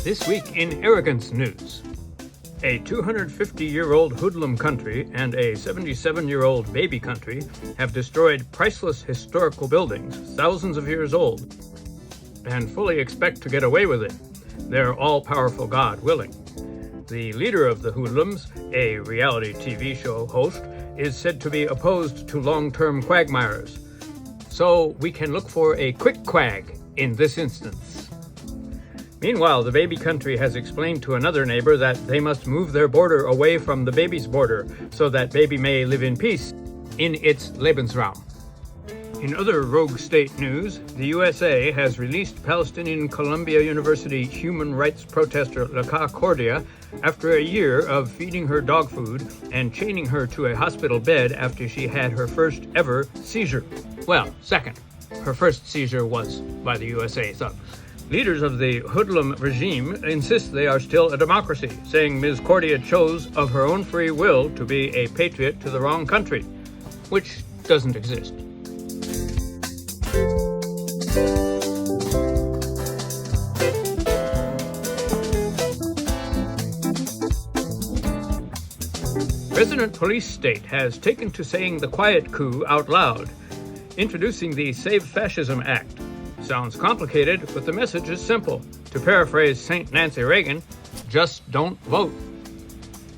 This week in Arrogance News. A 250-year-old hoodlum country and a 77-year-old baby country have destroyed priceless historical buildings thousands of years old and fully expect to get away with it, their all-powerful God willing. The leader of the hoodlums, a reality TV show host, is said to be opposed to long-term quagmires. So we can look for a quick quag in this instance. Meanwhile, the baby country has explained to another neighbor that they must move their border away from the baby's border so that baby may live in peace in its Lebensraum. In other rogue state news, the USA has released Palestinian Columbia University human rights protester Laka Cordia after a year of feeding her dog food and chaining her to a hospital bed after she had her first ever seizure. Well, second. Her first seizure was by the USA thugs. Leaders of the hoodlum regime insist they are still a democracy, saying Ms. Cordia chose of her own free will to be a patriot to the wrong country, which doesn't exist. President Police State has taken to saying the quiet coup out loud, introducing the Save Fascism Act. Sounds complicated, but the message is simple. To paraphrase St. Nancy Reagan, just don't vote.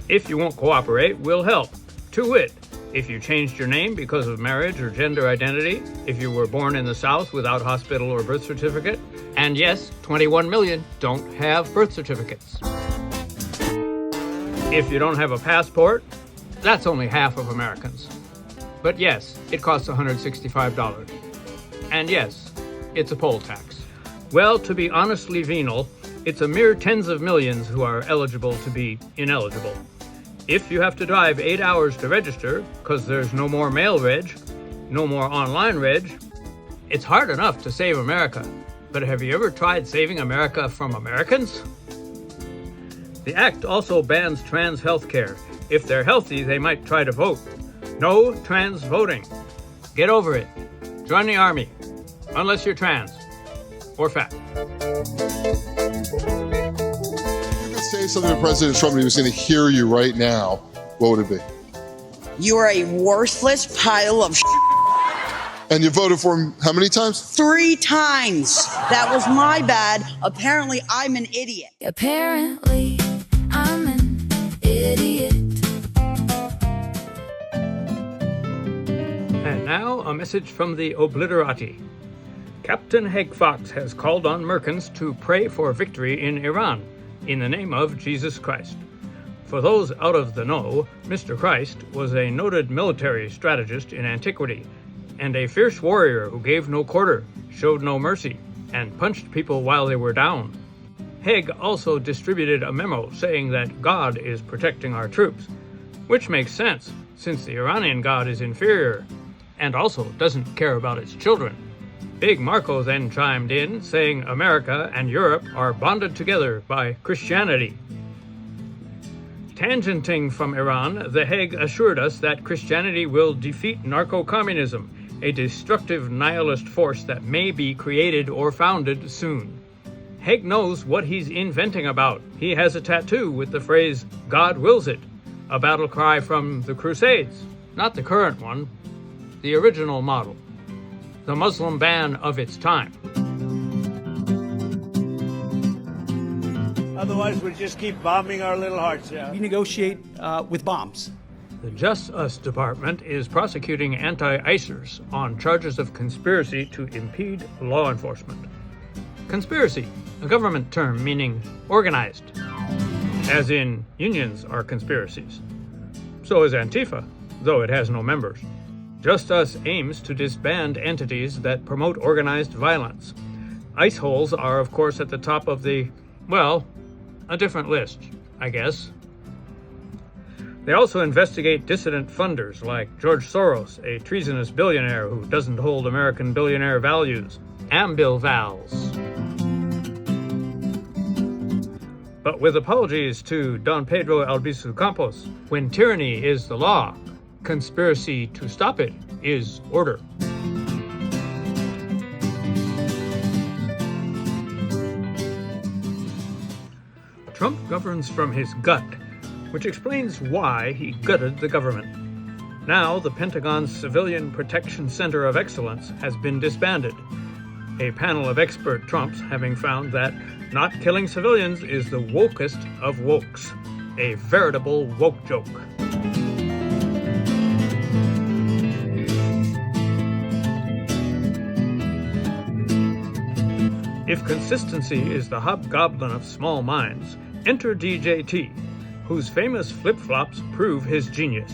If you won't cooperate, we'll help. To wit, if you changed your name because of marriage or gender identity, if you were born in the South without hospital or birth certificate, and yes, 21 million don't have birth certificates. If you don't have a passport, that's only half of Americans. But yes, it costs $165. And yes, it's a poll tax. Well, to be honestly venal, it's a mere tens of millions who are eligible to be ineligible. If you have to drive 8 hours to register, because there's no more mail reg, no more online reg, it's hard enough to save America. But have you ever tried saving America from Americans? The act also bans trans health care. If they're healthy, they might try to vote. No trans voting. Get over it. Join the army. Unless you're trans or fat. If you could say something to President Trump and he was going to hear you right now, what would it be? You are a worthless pile of And you voted for him how many times? 3 times. That was my bad. Apparently, I'm an idiot. Apparently, I'm an idiot. And now, a message from the Obliterati. Captain Heg Fox has called on Merkins to pray for victory in Iran, in the name of Jesus Christ. For those out of the know, Mr. Christ was a noted military strategist in antiquity, and a fierce warrior who gave no quarter, showed no mercy, and punched people while they were down. Heg also distributed a memo saying that God is protecting our troops, which makes sense, since the Iranian God is inferior, and also doesn't care about its children. Big Marco then chimed in, saying America and Europe are bonded together by Christianity. Tangenting from Iran, the Hague assured us that Christianity will defeat narco-communism, a destructive nihilist force that may be created or founded soon. Hague knows what he's inventing about. He has a tattoo with the phrase, God wills it, a battle cry from the Crusades, not the current one, the original model. The Muslim ban of its time. Otherwise, we'll just keep bombing our little hearts out. We negotiate with bombs. The Justice Department is prosecuting anti-ICERs on charges of conspiracy to impede law enforcement. Conspiracy, a government term meaning organized, as in unions are conspiracies. So is Antifa, though it has no members. Just Us aims to disband entities that promote organized violence. Ice holes are, of course, at the top of the, well, a different list, I guess. They also investigate dissident funders like George Soros, a treasonous billionaire who doesn't hold American billionaire values. Ambilvals. But with apologies to Don Pedro Albizu Campos, when tyranny is the law, conspiracy to stop it is order. Trump governs from his gut, which explains why he gutted the government. Now, the Pentagon's Civilian Protection Center of Excellence has been disbanded, a panel of expert Trumps having found that not killing civilians is the wokest of wokes, a veritable woke joke. If consistency is the hobgoblin of small minds, enter DJT, whose famous flip-flops prove his genius.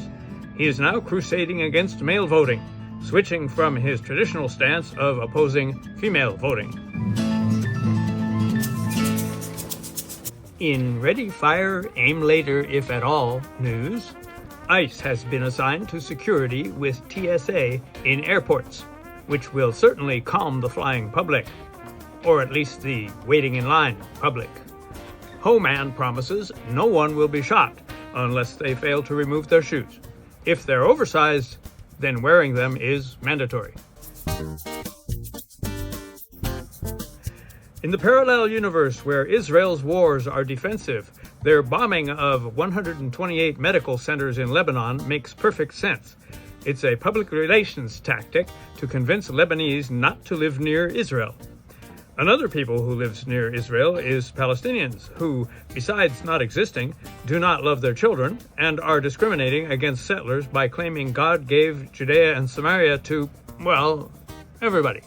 He is now crusading against male voting, switching from his traditional stance of opposing female voting. In Ready, Fire, Aim Later, If at All news, ICE has been assigned to security with TSA in airports, which will certainly calm the flying public, or at least the waiting in line public. Homan promises no one will be shot unless they fail to remove their shoes. If they're oversized, then wearing them is mandatory. In the parallel universe where Israel's wars are defensive, their bombing of 128 medical centers in Lebanon makes perfect sense. It's a public relations tactic to convince Lebanese not to live near Israel. Another people who lives near Israel is Palestinians, who, besides not existing, do not love their children and are discriminating against settlers by claiming God gave Judea and Samaria to, well, everybody.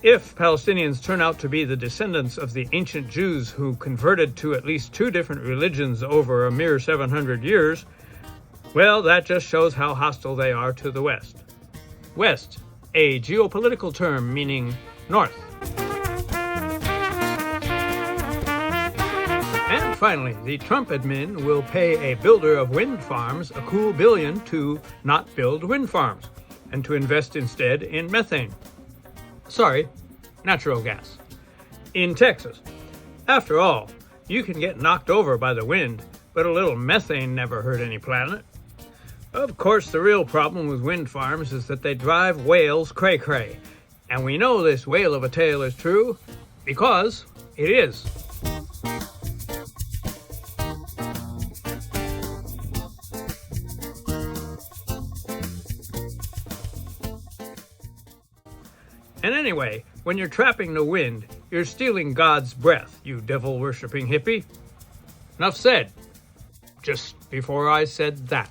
If Palestinians turn out to be the descendants of the ancient Jews who converted to at least two different religions over a mere 700 years, well, that just shows how hostile they are to the West. West, a geopolitical term meaning north. And finally, the Trump admin will pay a builder of wind farms a cool $1 billion to not build wind farms and to invest instead in methane. Sorry, natural gas. In Texas. After all, you can get knocked over by the wind, but a little methane never hurt any planet. Of course, the real problem with wind farms is that they drive whales cray-cray. And we know this whale of a tale is true because it is. And anyway, when you're trapping the wind, you're stealing God's breath, you devil-worshipping hippie. Enough said. Just before I said that.